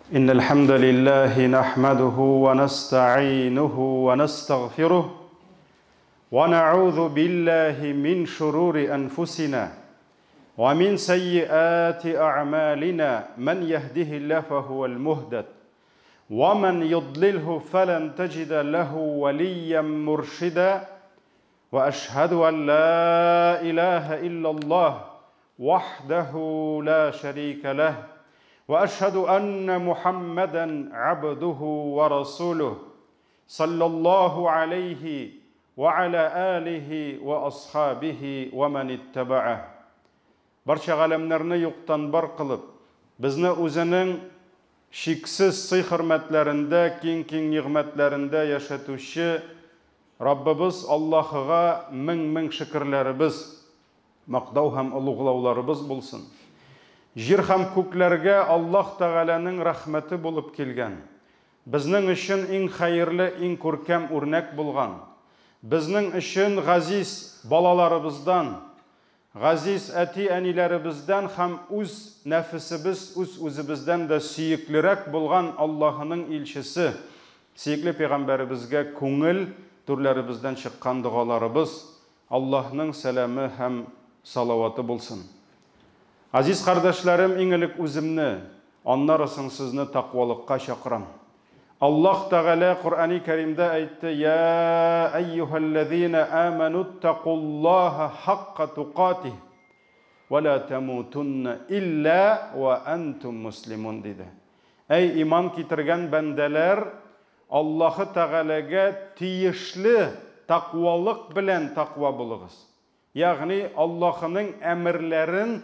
إن الحمد لله نحمده ونستعينه ونستغفره ونعوذ بالله من شرور أنفسنا ومن سيئات أعمالنا من يهده الله فهو المهتد ومن يضلله فلن تجد له وليا مرشدا وأشهد أن لا إله إلا الله وحده لا شريك له وأشهد أن محمدًا عبده ورسوله صلى الله عليه وعلى آله وأصحابه ومن اتبعه. Barcha ғаламларны юктан бар кылып, безне үзенең шиксез сый-хөрмәтләрендә, киң нигъмәтләрендә яшатучы Раббыбыз Аллаһыга мең шөкерләребез, мактау һәм улуглауларыбыз булсын. Жир һәм күкләргә Аллаһ Тәгаләнең рәхмәте булып килгән. Безнең өчен иң хәерле, иң күркәм үрнәк булган. Безнең өчен газиз балаларыбыздан, газиз әти-әниләребездән һәм үз нәфесебез, үзебездән дә сөеклерәк булган Аллаһының илчесе, сөекле пәйгамбәребезгә күңел түрләребездән чыккан дугаларыбыз, Аллаһның сәламе һәм салаваты булсын. Азиз кардәшләрем, иң элек үземне, аннары соң сезне тақвалыкка чакырам. Аллаһ Тәгалә Куръани Кәримдә әйтте: "Я айюхаллазина аману тақуллаха хакка туқатих ва ла тамутунна илля ва антум муслимун" диде. Әй иман китергән бәндәләр, Аллаһ Тәгаләгә тиешле тақвалык белән тақва булыгыз. Ягъни Аллаһның әмерләрен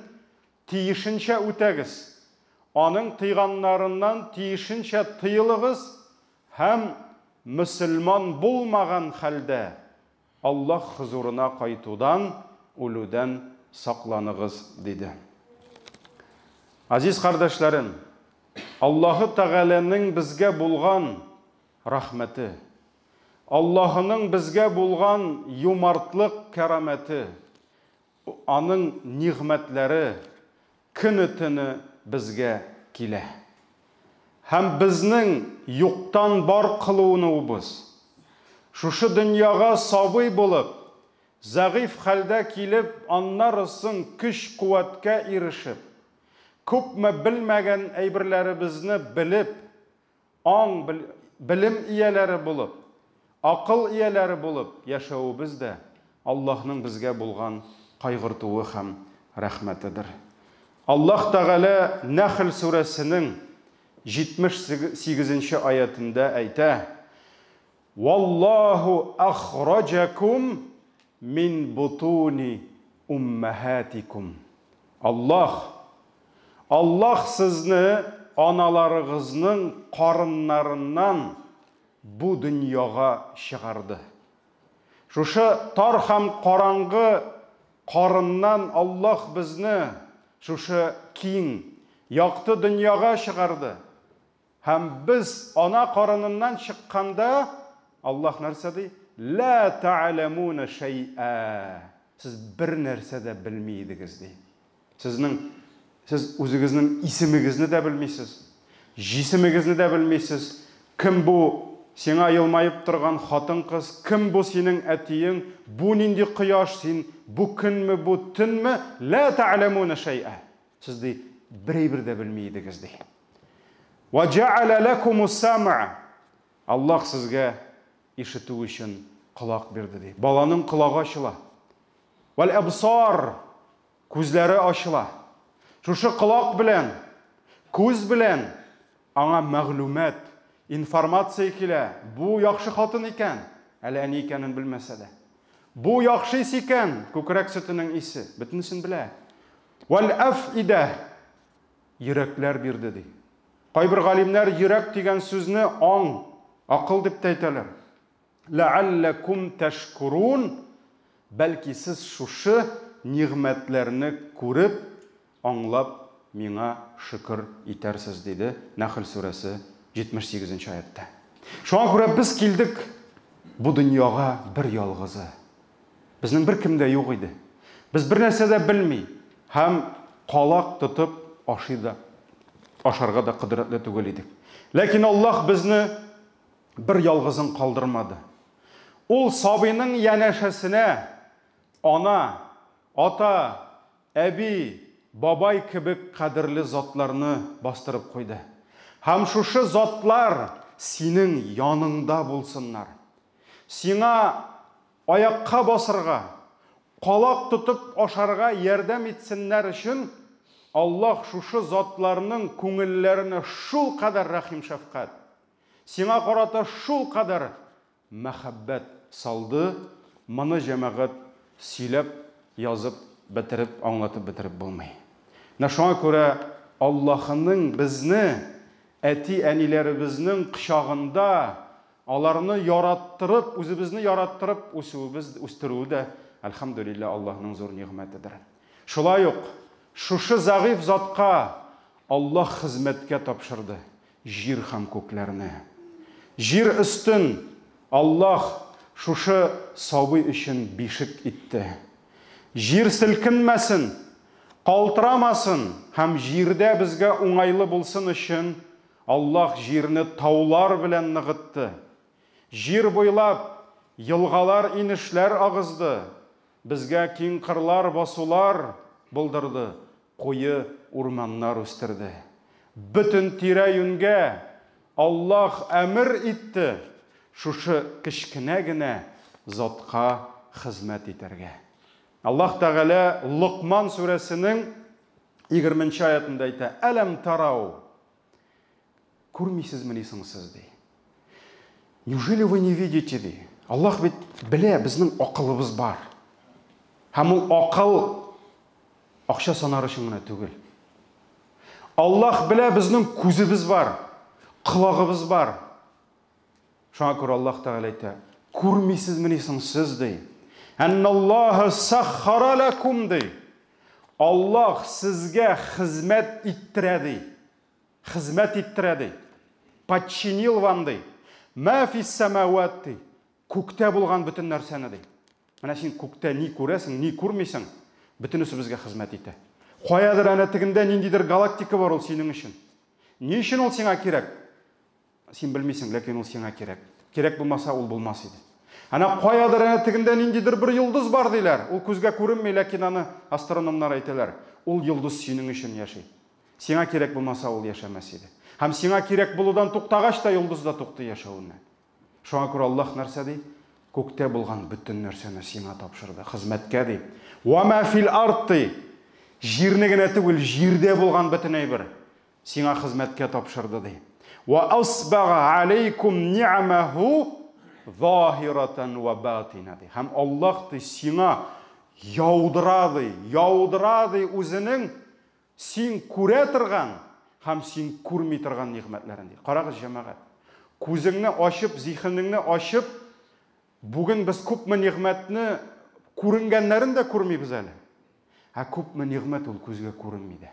тиешенчә үтәгез. Аның тыйганнарыннан тиешенчә тыелыгыз һәм мөселман булмаган хәлдә Аллаһ хузурына кайтудан, үлүдән сакланыгыз диде. Азиз кардәшләрем, Аллаһ Тәгаләнең безгә булган рәхмәте, Аллаһның безгә булган юмартлык кәрамәте, аның нигъмәтләре көне-төне безгә килә. Һәм безнең юктан бар кылуыбыз, шушы дөньяга сабый булып, зәгыйф хәлдә килеп, аннары соң көч-куәткә ирешеп, күпме белмәгән әйберләребезне белеп, белем ияләре булып, акыл ияләре булып яшәүебез дә Аллаһның безгә булган кайгыртуы һәм рәхмәтедер. Аллаһ Тәгалә Нәхл сүрәсенең 78-нче аятында әйтә: "Валлаһу ахраҗакум мин бутуни уммахатикум". Аллаһ сезне аналарыгызның карыннарыннан бу дөньяга чыгарды. Шушы тар һәм караңгы карыннан Аллаһ безне шушы киң, якты дөньяга чыгарды. Һәм без ана карыныннан чыкканда Аллаһ нәрсә ди? "Ла та'ламуна шай'a". Сез бер нәрсә дә белми идегез ди. Сез үзегезнең исемегезне дә белмисез, җисемегезне дә белмисез. Кем бу сиңа елмайып торган хатын-кыз, кем бу синең әтиең, бу нинди кояш син, бу көнме, бу төнме? Ла та'ламуна шай'a. Сез ди бер дә белми идегез ди. Ва жа'ала лакумус сам'a. Аллаһ сезгә ишетү өчен кулак бирде ди. Баланың колагы ачыла. Вал абсар, күзләре ачыла. Шушы кулак белән, күз белән аңа мәгълүмат, информация килә. Бу яхшы хатын икән, әле ни икәнен белмәсә дә. Бу яхшы ис икән, күкрәк сөтенең исе, бөтенсен белә. Вал афида, йөрәкләр бирде ди. Кайбер галимнәр йөрәк дигән сүзне акыл дип әйтәләр. Ла'аллакум ташкурун, бәлки сез шушы нигъмәтләрне күреп, аңлап, миңа шөкер итәрсез диде Нәхл сүрәсе 78-нче аятта. Шуңа күрә без килдек бу дөньяга бер ялгызы. Безнең бер кем дә юк иде. Без бер нәрсә дә белми һәм калак тотып ашый да ашарға да құдіретлі түгел едік. Ләкин Аллах бізні бір ялғызын қалдырмады. Ол сабиның янәшәсіне ана, ата, әби, бабай кебек қадірлі затларны бастырып қойды. Һәм шушы затлар синең яныңда булсыннар. Сиңа аяққа басырға, қалақ тұтып ашарға ярдәм итсеннәр өчен Аллах шушы затларның күңелләренә шул кадәр рәхим шәфкать, сиңа карата шул кадәр мәхәббәт салды, моны җәмәгать сөйләп, язып, бетереп, аңлатып бетереп булмый. Шуңа күрә Аллаһның безне, әти-әниләребезнең кочагында аларны яраттырып, үзебезне яраттырып үстерүе дә, әлхәмдүлилләh, Аллаһның зур нигъмәтедер. Шулай ук шушы зәгыйф затка Аллаһ хезмәткә тапшырды җир һәм күкләрне. Җир өстен Аллаһ шушы сабый өчен бишек итте. Җир селкенмәсен, калтырамасын һәм җирдә безгә уңайлы булсын өчен Аллаһ җирне таулар белән ныгытты. Җир буйлап елгалар, инешләр агызды. Безгә киң кырлар, басулар булдырды. Куе урманнар үстерде. Бөтен тирә-юньгә Аллаһ әмер итте шушы кечкенә генә затка хезмәт итәргә. Аллаһ Тәгалә Луқман сүрәсенең 20-нче аятында әйтә: "Әләм тарау?" Күрмисезме соң сез ди? Неужели вы не видите ди? Аллаһ бит белә, безнең акылыбыз бар. Һәм ул акыл акча санар өчен генә түгел. Аллаһ белә, безнең күзебез бар, колагыбыз бар. Шуңа күрә Аллаһ Тәгалә әйтә: "Күрмисезме соң сез ди? Анналлаһ саххара лакум ди. Аллаһ сезгә хезмәт иттерә ди. Хезмәт иттерә ди. Подчинил вам ди. Ма фис самават ди. Күктә булган бөтен нәрсәне ди. Менә син күктә ни күрәсең, ни күрмисең, бөтенесе безгә хезмәт итә. Каядыр әнә тегендә ниндидер галактика бар ул синең өчен. Ни өчен ул сиңа кирәк? Син белмисең, ләкин ул сиңа кирәк. Кирәк булмаса, ул булмас иде. Ана каядыр әнә тегендә ниндидер бер йолдыз бар диләр. Ул күзгә күренми, ләкин аны астрономнар әйтәләр. Ул йолдыз синең өчен яши. Сиңа кирәк булмаса, ул яшәмәс иде. Һәм сиңа кирәк булудан туктагач та йолдыз да тукты яшәвеннән. Шуңа күрә Аллаһ нәрсә ди? Күктә булган бөтен нәрсәне сиңа тапшырды, хезмәткә ди. Ва ма фил арди. Җирне генә түгел, җирдә булган бөтен әйбер сиңа хезмәткә тапшырды ди. Ва асбага алейкум ни'маху захирatan ва батина ди. Һәм Аллаһ ди сиңа яудыра ди үзенең син күрә торган һәм син күрми торган нигъмәтләрен ди. Карагыз җәмәгать. Күзеңне ачып, зиһенеңне ачып, бүген без күпме нигъмәтне күренгәннәрен дә күрмибез әле. Күпме нигъмәт ул күзгә күренми дә.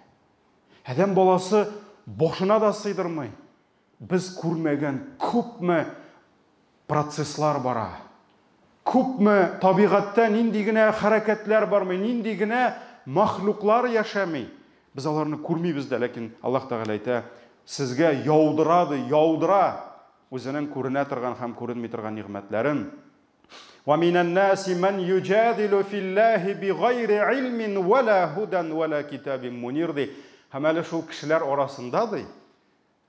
Адәм баласы башына да сыйдырмый. Без күрмәгән күпме процесслар бара. Күпме табигатьтә нинди генә хәрәкәтләр бармый, нинди генә мәхлуклар яшәмий. Без аларны күрмибез дә, ләкин Аллаһ Тәгалә әйтә: "Сезгә яудыра үзенең күренә торган һәм күренми торган нигъмәтләрен." Ва минан наси ман юҗадилу филлаһи бигайри илмин вала худан вала китабин мунир ди. Һәм әле шул кешеләр арасында ди,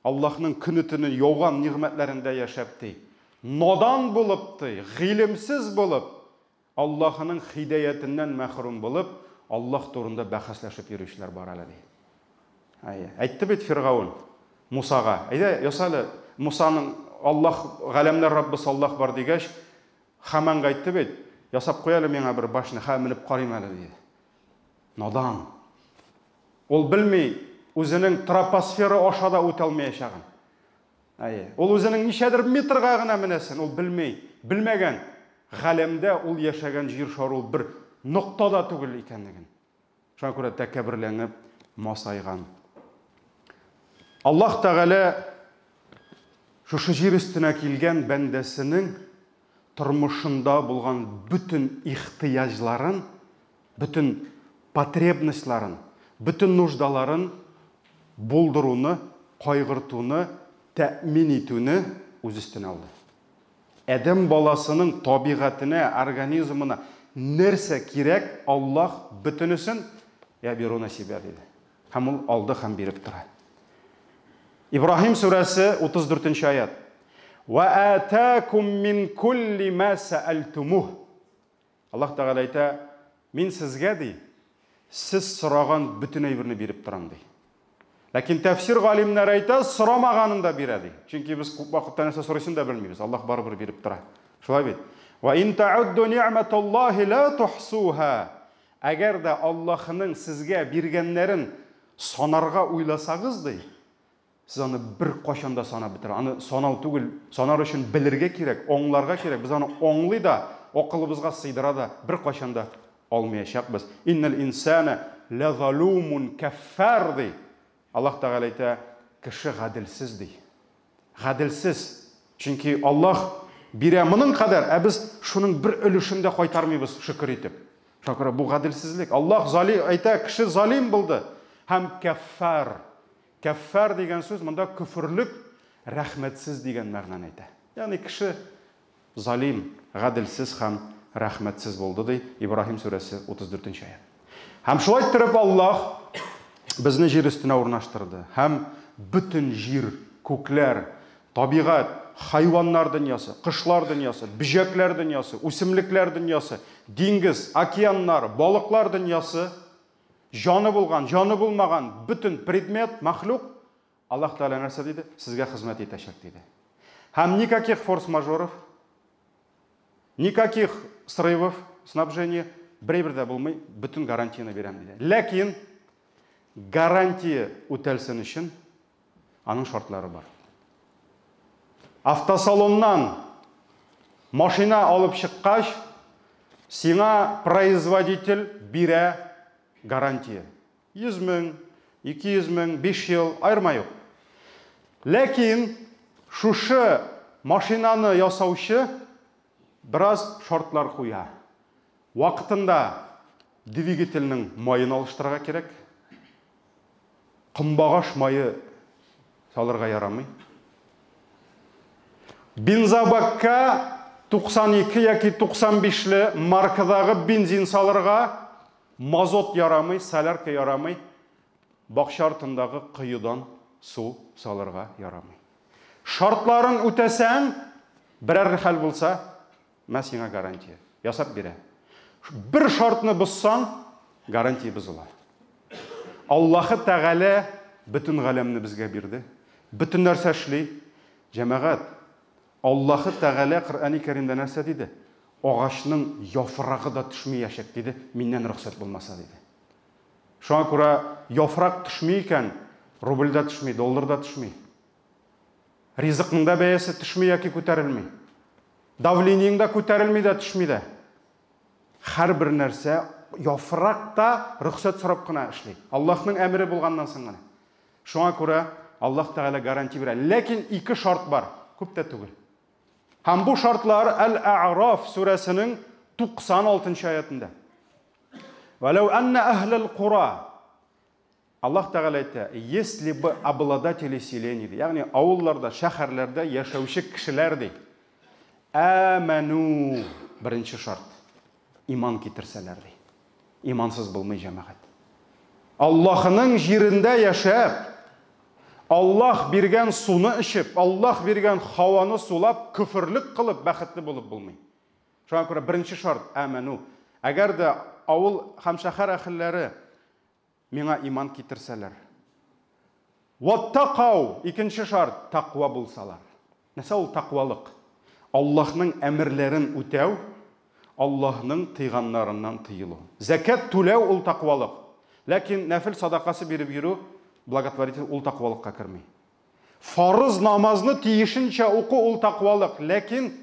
Аллаһның көне-төне яуган нигъмәтләрендә яшәп ди, надан булып ди, гыйлемсез булып, Аллаһның хидаятыннан мәхрүм булып, Аллаһ турында бәхәсләшеп йөрүчеләр бар әле ди. Әйтте бит Фиргавун Мусага: "Әйдә, ясалы Мусаның Аллаһ галәмнәр Раббысы Аллаһ бар дигәч, Хаманга әйтте бит: "Ясап куй әле миңа бер башны, менеп карыйм әле" диде. Надан. Ул белми, үзенең тропосфера аша да үтә алмаячагын. Ул үзенең ничәдер метрга гына менәсен, ул белми, белмәгән. Галәмдә ул яшәгән җир шары ул бер нуктада түгел икәнлеген. Шуңа күрә тәкәбберләнеп, масайган. Аллаһ Тәгалә шушы җир өстенә килгән бәндәсенең тормышында булган бүтән ихтыяҗларын, бүтән потребностьларын, бүтән нуждаларын булдыруны кайгыртуны, тәэмин итүне үз өстенә алды. Адәм баласының табигатына, организмына нәрсә кирәк, Аллаһ бөтенесен ябиру насибә диде. Һәм ул алды һәм биреп тора. Ибраһим сүрәсе 34-нче аят. Ва атакум мин кулли ма саалтумух. Аллаһ Тәгалә әйтә, мин сезгә ди, сез сораган бөтен әйберне биреп торам ди. Ләкин тәфсир галимнәре әйтә, сорамаганын да бирә ди. Чөнки без күп вакытта нәрсә сорыйсын да белмибез. Аллаһ барыбер биреп тора. Шулай бит. Ва ин таудду ниъматаллаһи ла тухсуха. Әгәр дә Аллаһның сезгә биргәннәрен санарга уйласагыз ди, сез аны бер кашанда санап бетер. Аны санау түгел, санар өчен белергә кирәк, аңларга кирәк. Без аны аңлый да, акылыбызга сыйдыра да бер кашанда алмаячакбыз. Иннал инсана ла залумун каффар ди. Аллаһ Тәгалә әйтә, кеше гаделсез ди. Гаделсез. Чөнки Аллаһ бирә моның кадәр, ә без шуның бер өлешен дә кайтармыйбыз шөкер итеп. Шөкер, бу гаделсезлек. Аллаһ залим әйтә, кеше залим булды һәм каффар. Каффар дигән сүз монда күфрлек, рәхмәтсез дигән мәгънәне әйтә. Ягъни кеше залим, гаделсез һәм рәхмәтсез булды ди Ибраһим сүрәсе 34-нче аят. Һәм шулай итеп Аллаһ безне җир өстенә урнаштырды. Һәм бөтен җир, күкләр, табигать, хайваннар дөньясы, кышлар дөньясы, бөҗәкләр дөньясы, үсемлекләр дөньясы, диңгез, океаннар, балыклар дөньясы, жаны булган, жаны булмаган бөтен предмет, мәхлук Аллаһ Тәгалә нәрсә диде? Сезгә хезмәт итәчәк диде. Һәм никаких форс-мажоров, никаких срывов, снабжения бер дә булмый, бөтен гарантияны бирәм диде. Ләкин гарантия үтәлсен өчен аның шартлары бар. Автосалоннан машина алып чыккач, сиңа производитель бирә гарантия. 100 мең, 200 мең, 5 ел айырма юк. Ләкин шушы машинаны ясаучы бераз шартлар куя. Вакытында двигательнең майын алыштырырга кирәк. Кымбагаш майы салырга ярамый. Бензобакка 92 яки 95-ле маркадагы бензин салырга мазот ярамый, солярка ярамый. Бакча артындагы кыюдан су салырга ярамый. Шартларын үтәсәң, берәр хәл булса, мен сиңа гарантия ясап бирә. Бер шартны бозсаң, гарантия бозыла. Аллаһы Тәгалә бөтен галәмне безгә бирде. Бөтен нәрсә эшли. Җәмәгать, Аллаһы Тәгалә Коръәни Кәримдә нәрсә диде? Агачның яфрагы да төшмәячәк диде, миннән рөхсәт булмаса диде. Шуңа күрә яфрак төшми икән, рубль да төшми, доллар да төшми. Ризыкның да бәясе төшми яки күтәрелми. Давлениең да күтәрелми дә, төшми дә. Һәрбер нәрсә яфракта рөхсәт сорап кына эшли. Аллаһның әмере булганнан соң гына. Шуңа күрә Аллаһ Тәгалә гарантия бирә. Ләкин ике шарт бар, күп тә түгел. Һәм бу шартлар Әл-А'раф сүрәсенең 96-нчы аятында. Валау анна ахлал кура. Аллаһ Тәгалә әйтә, если бы обладатели селений, ягъни авылларда, шәһәрләрдә яшәүче кешеләр ди. Аману, беренче шарт. Иман китерсәләр ди. Имансыз булмый җәмәгать. Аллаһның җирендә яшәп, Аллаһ биргән суны ичеп, Аллаһ биргән һаваны сулап, күфрлек кылып бәхетле булып булмый. Шуңа күрә беренче шарт аману. Әгәр дә авыл һәм шәһәр әһелләре миңа иман китерсәләр. Ваттақау, икенче шарт, тақва булсалар. Нәрсә ул тақвалык? Аллаһның әмерләрен үтәү, Аллаһның тыйганнарыннан тыелу. Закат түләү ул тақвалык. Ләкин нәфил садақасы биреп йөрү, благотворитель ул тақвалыкка керми. Фарыз намазны тиешенчә уку ул тақвалык, ләкин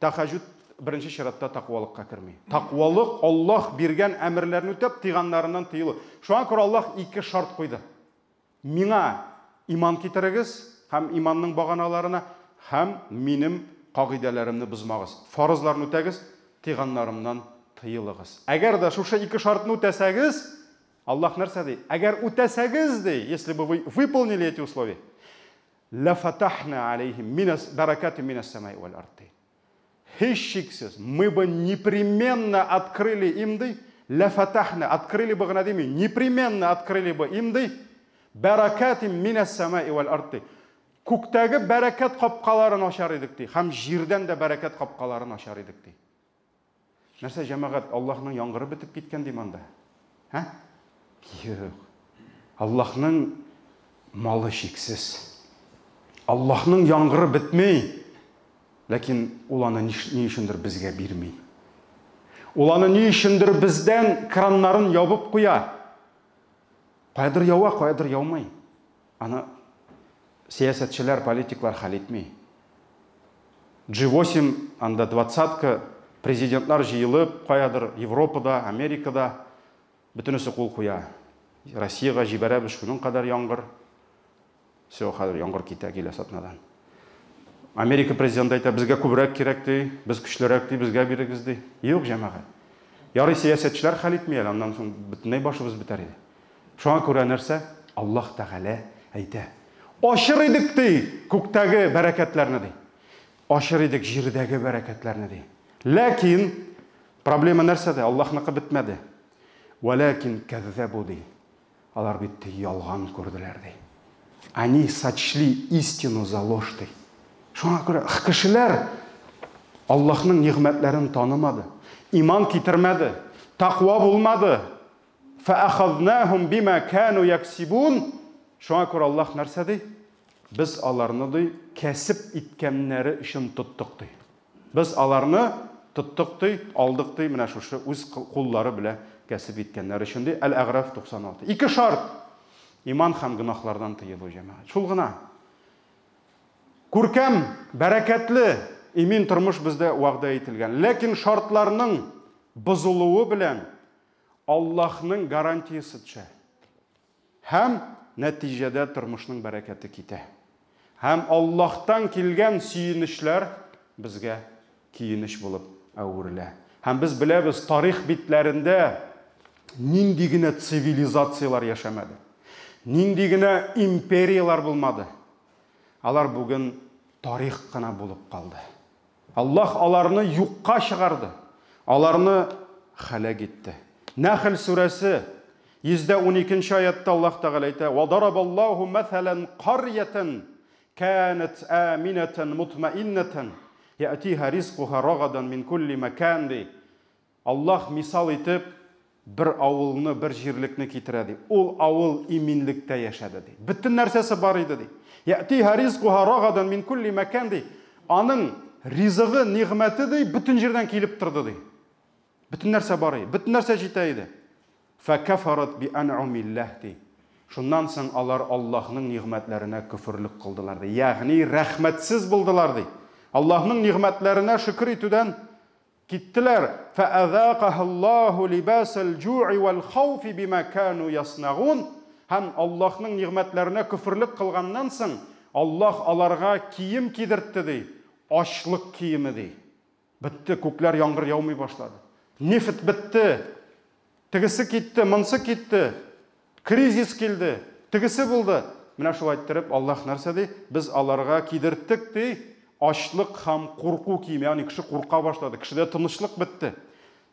тахаҗуд беренче чиратта тақвалыкка керми. Тақвалык Аллаһ биргән әмерләрне үтәп, тыйганнарыннан тыелу. Шуңа күрә Аллаһ ике шарт куйды. Миңа иман китерегез, һәм иманның баганаларына, һәм минем кагыйдәләремне бозмагыз. Фарызларны үтәгез, тыйганнарымнан тыелыгыз. Әгәр дә шушы ике шартны үтәсәгез, Аллаһ нәрсә ди? Әгәр үтәсәгез ди, если бы вы выполнили эти условия, лафатахна алейхим баракаты минас самай валь арты. Хищиксіз, мы бы непременно открыли им ды, лафатахна, открыли бы гнадими, непременно открыли бы им ды, баракаты минас самай валь арты. Күктәге бәрәкәт капкаларын ачар идек ди, һәм җирдән дә бәрәкәт капкаларын ачар идек ди. Нәрсә җәмәгать, Аллаһның яңгыры бетеп киткән ди монда? Юк. Аллаһның малы шиксез. Аллаһның яңгыры бетмей, ләкин ул аны ни өчендер безгә бирми. Ул аны ни өчендер бездән краннарын ябып куя. Кайдыр ява, кайдыр яумый. Аны сәясәтчеләр, политиклар хәл итми. G8, анда 20-ка президентлар җыелып, каядыр Европада, Америкада бөтенесе кул куя. Россиягә җибәрәбез шуның кадәр яңгыр. Все, хәзер яңгыр китә килә сатнадан. Америка президенты әйтә, безгә күбрәк кирәк ди, без көчлерәк ди, безгә бирегез ди. Юк, җәмәгать. Ярый сәясәтчеләр хәл итми, аннан соң бөтенләй башыбыз бетәр иде. Шуңа күрә нәрсә? Аллаһ Тәгалә әйтә. Ашыр идек ди, күктәге бәрәкәтләрне ди. Ашыр идек җирдәге бәрәкәтләрне ди. Ләкин проблема нәрсәдә? Аллаһныкы бетмәде. Вәләкин кәззәбу ди. Алар бит ялган күрделәр ди. Они сочли истину за ложь ди. Шуңа күрә кешеләр Аллаһның ниғмәтләрен танымады, иман китермәде, тақва булмады. Фәәхазнахум бима кану яксибун. Шуңа күрә Аллаһ нәрсә ди? Без аларны ди кәсеп иткәннәре өчен тоттык ди. Без аларны тоттык ди, алдык ди, менә шушы үз куллары белән кәсеп иткәннәре өчен ди. Әл-Әграф 96. Ике шарт. Иман һәм гынахлардан тыелу җәмәгать. Шул гына. Күркәм, бәрәкәтле имин тормыш бездә вәгъдә ителгән. Ләкин шартларның бозылуы белән Аллаһның гарантиясе төшә. Һәм нәтиҗәдә тормышның бәрәкәте китә. Һәм Аллаһтан килгән сөенешләр безгә киенеш булып әверелә. Һәм без беләбез, тарих битләрендә нинди генә цивилизациялар яшәмәде. Нинди генә империялар булмады. Алар бүген тарих кына булып калды. Аллаһ аларны юкка чыгарды. Аларны хәлак итте. Нәхл сүрәсе 112 аятта Аллаһ Тәгалә әйтә: "Ва дарабаллаһу мәсәлән қарьятан канат аминатан мутмаиннатан яътиха ризқуха рагадан мин кулли макан." ди. Аллаһ мисал итеп бер авылны, бер җирлекне китерә ди. Ул авыл иминлектә яшәде ди. Бөтен нәрсәсе бар иде ди. Яътиха ризқуха рагадан мин кулли макан ди. Аның ризыгы, ниғмәте ди бөтен җирдән килеп торды ди. Бөтен нәрсә бар иде, бөтен нәрсә җитә иде. Фәкафарат би ан'умиллаһ ди. Шуннан соң алар Аллаһның ниғмәтләренә күфрлек кылдылар ди. Ягъни рәхмәтсез булдылар ди. Аллаһның ниғмәтләренә шөкр итүдән киттеләр. Фәазақаһаллаһу либасал җу'i вал хауфи бима кану яснагун. Һәм Аллаһның ниғмәтләренә күфрлек кылганнан соң Аллаһ аларга кием кидертте ди. Ачлык киеме ди. Битте, күкләр яңгыр яумый башлады. Нефт битте. Тегесе китте, монсы китте. Кризис килде. Тегесе булды. Менә шулай иттереп Аллаһ нәрсә ди? Без аларга кидерттек ди. Ачлык һәм курку киеме. Ягъни кеше курка башлады. Кешедә тынычлык битте.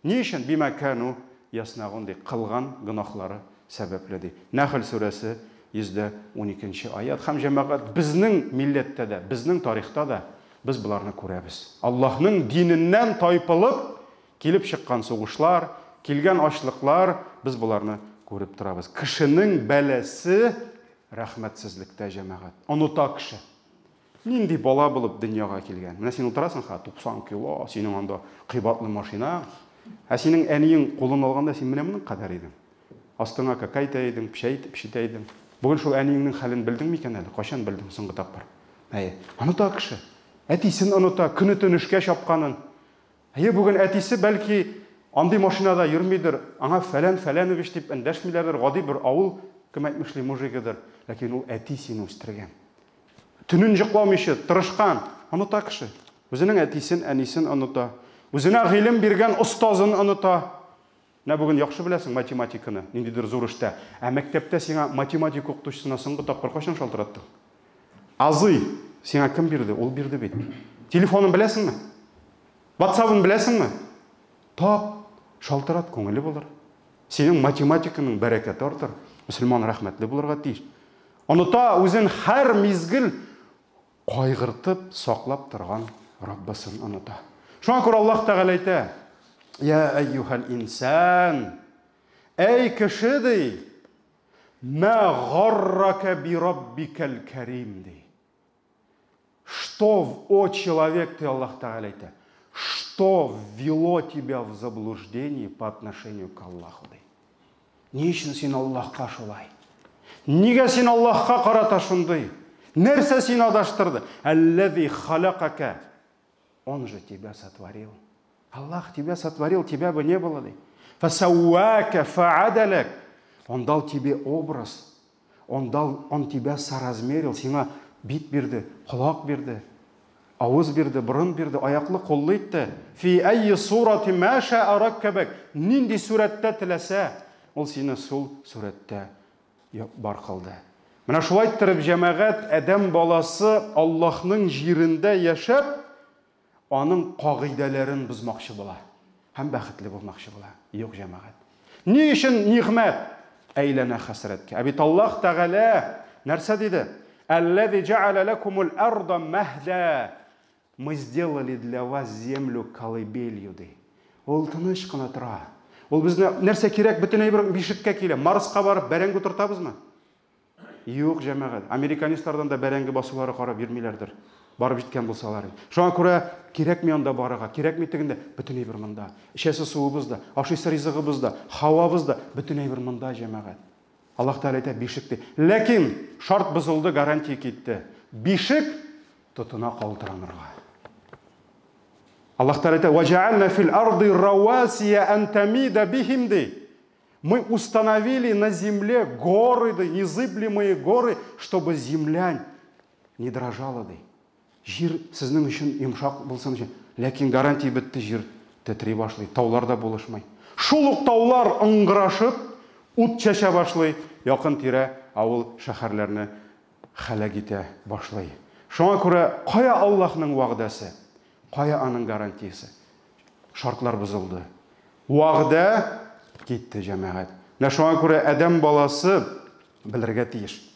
Ни өчен? Бима кану яснагун ди. Кылган гынахлары сәбәпле ди. Нәхл сүрәсе 112 аят. Һәм җәмәгать, безнең милләттә дә, безнең тарихта да без буларны күрәбез. Аллаһның диненнән тайпылып килеп чыккан сугышлар, килгән ачлыклар, без буларны күреп торабыз. Кешенең бәләсе рәхмәтсезлектә җәмәгать. Оныта кеше. Нинди бала булып дөньяга килгән. Менә син утырасың, 90 кило, синең анда кыйбатлы машина. Синең әниең кулын алганда син менә моның кадәр идең. Астыңа какайта идең, пишәйтә идең. Бүген шул әниеңнең хәлен белдең микән әле? Кашан белдең соңгы тапкыр? Оныта кеше. Әтисен оныта, көне төн эшкә чапканын. Бүген әтисе бәлки андый машинада йөрмидер, аңа фәләнович дип эндәшмиләрдер, гади бер авыл кем әйтмешли мужигыдыр, ләкин ул әти сине үстергән. Төнен җыкламыйча тырышкан, оныта кеше. Үзенең әтисен, әнисен оныта. Үзенә гыйлем биргән остазын оныта. Менә бүген яхшы беләсең математиканы, ниндидер зур эштә. Мәктәптә сиңа математика укытучысына соңгы тапкыр кайчан шалтыраттың? Азый, сиңа кім бирде? Ол бирде бит. Телефонын білесіңме? WhatsApp-ын білесіңме? Тап, шалтырат, көңілі болар. Сенің математиканың бәрекеті артыр. Мұсылман рахметлі боларға тиіш. Оныта өзін һәр мезгіл қайғыртып, сақлап тұрған Раббасын оныта. Шуңа күрә Аллаһ Тәғәлә әйтә: «Я әйюхәл инсан, әй кеше дей, мә гаррака би раббикәл кәрим дей». Что, о человек, ты, Аллах Тәғәлә әйтә, что ввело тебя в заблуждение по отношению к Аллаху дей. Не үшін сен Аллахқа шулай? Неге сен Аллахқа қарата шундай? Нәрсе сен адаштырды? Аллази халақака. Он же тебя сотворил. Аллах тебя сотворил, тебя бы не было. Фасауака фаадалак. Он дал тебе образ. Он тебя соразмерил. Сиңа бит бирде, құлақ бирде, ауыз бирде, бұрын бирде, аяқлы қоллы етті. Фи айи сурати маша араккабак. Нинди суретте тілесе, ол сені сол суретте бар қылды. Мына шулай тұрып жәмәғат әдәм баласы Аллахның жерінде яшап, аның қағидаларын бұзмақшы бола. Һәм бәхетле болмақшы бола. Юк жәмәғат. Ни үшін нигъмәт? Әйләнә хәсрәткә. Әбит Аллаһ Тәғәлә нәрсә диде? Аллази джа'аля лакумул арда махда. Мы сделали для вас землю колыбелью. Ол тыныш қына тұра. Ол бізне нәрсә кирәк? Бөтен әйбер бишеккә килә. Марсқа барып бәрәңге утыртабызмы? Юк жәмәғат. Американистардан да бәрәңге басулары қарап йөрмиләрдер. Барып җиткән булсалар. Шуңа күрә кирәкми анда барырга, кирәкми тегендә бөтен әйбер монда. Эчәсе суыбыз да, ашыйсы ризыгыбыз да, һавабыз да бөтен әйбер монда жәмәғат. Аллаһ Тәғәлә әйтә бишекте. Ләкин шарт бозылды, гарантия китте. Бишек тотына калтыранырга. Аллаһ Тәғәлә әйтә: "Ваҗа'ална фил арди равасия ан тамида бихим". Мы установили на земле горы, незыблемые горы, чтобы земля не дрожала. Жир сезнең өчен йомшак булсын өчен. Ләкин гарантия бетте, жир тетрей башлый, тауларда булышмай. Шул ук таулар ыңгырашып, ут чәчә башлый, якын тирә авыл шәһәрләрне хәлак итә башлый. Шуңа күрә кая Аллаһның вәгъдәсе, кая аның гарантиясе? Шартлар бозылды. Вәгъдә китте җәмәгать. Шуңа күрә адәм баласы белергә тиеш.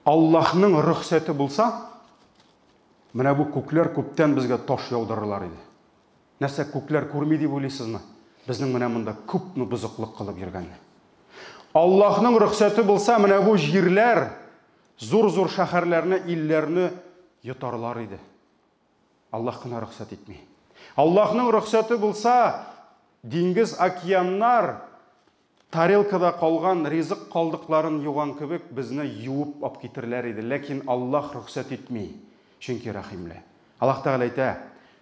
Аллаһның рөхсәте булса, менә бу күкләр күптән безгә таш яудырырлар иде. Нәрсә күкләр күрми дип уйлыйсызмы? Безнең менә монда күпме бузыклык кылып йөргән. Аллаһның рөхсәте булса, менә бу җирләр зур-зур шәһәрләрне, илләрне йотарлар иде. Аллаһ кына рөхсәт итми. Аллаһның рөхсәте булса, диңгез, океаннар тарелкада калган ризык калдыкларын юган кебек безне юып ап китерләр иде. Ләкин Аллаһ рөхсәт итми. Чөнки рәхимле. Аллаһ Тәғәлә әйтә,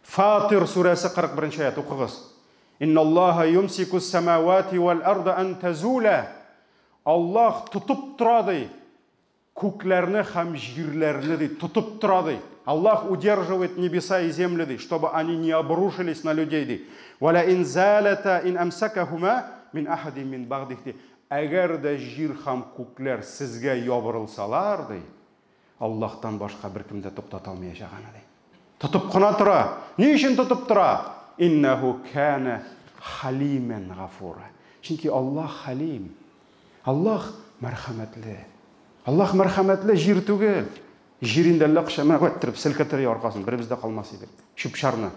Фатир сүрәсе 41-нче аят укыгыз. Инналлаха юмсику ас-самавати вал-арда ан тазула. Аллаһ тотып тора ди. Күкләрне һәм җирләрне ди, тотып тора ди. Аллаһ удерживает небеса и землю ди, чтобы они не обрушились на людей ди. Вала ин залата ин амсакахума мин ахадин мин багдих ди. Әгәр дә җир һәм күкләр сезгә ябырылсалар ди, Аллаһтан башка беркем дә туктата алмаячагын ди. Тотып кына тора. Ни өчен тотып тора? Иннаху кана халимен гафура. Чөнки Аллаһ халим. Аллаһ мәрхәмәтле. Аллаһ мәрхәмәтле җир түгел. Җирендә лакшама вәттиреп селкәтер яргасын, беребездә калмас иде. Шүпшарны.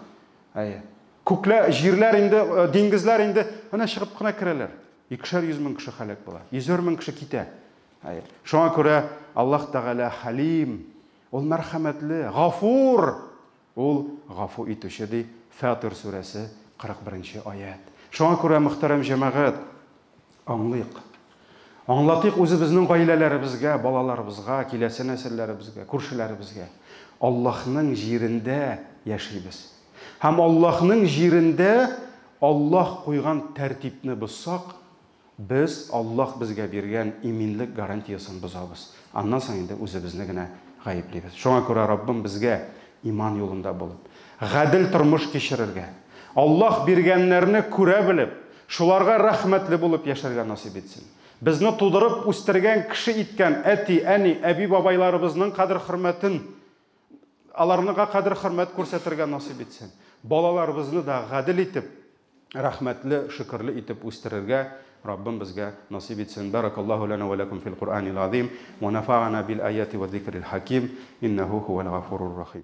Күкләр, җирләр инде, диңгезләр инде ана чыгып кына керәләр. 200 мең кеше хәлак була. 100 мең кеше китә. Шуңа күрә Аллаһ Тәгалә халим. Ул мәрхәмәтле, гафур. Ул гафу итүче ди. Фатир сүрәсе 41-нче аят. Шуңа күрә мөхтәрәм җәмәгать, аңлыйк. Аңлатыйк үзебезнең гаиләләребезгә, балаларыбызга, киләсе нәселләребезгә, күршеләребезгә. Аллаһның җирендә яшибез. Һәм Аллаһның җирендә Аллаһ куйган тәртипне бозсак, без Аллаһ безгә биргән иминлек гарантиясын бозабыз. Аннан соң инде үзебезне генә гаеплибез. Шуңа күрә Раббым безгә иман юлында булып, гадел тормыш кичерергә, Аллаһ биргәннәрне күрә белеп, шуларга рәхмәтле булып яшәргә насип итсен. Безне тудырып үстергән, кеше иткән әти, әни, әби бабайларыбызның кадер-хөрмәтен, аларныга кадер-хөрмәт күрсәтергә насыйп итсен. Балаларыбызны да гадел итеп, рәхмәтле, шөкерле итеп үстерергә Раббим безгә насыйп итсен. Баракаллаху лана ва лакум фил Кур'анил азим ва нафa'ана бил аяти ва зикрил хаким иннаху хувал гафурур рахим.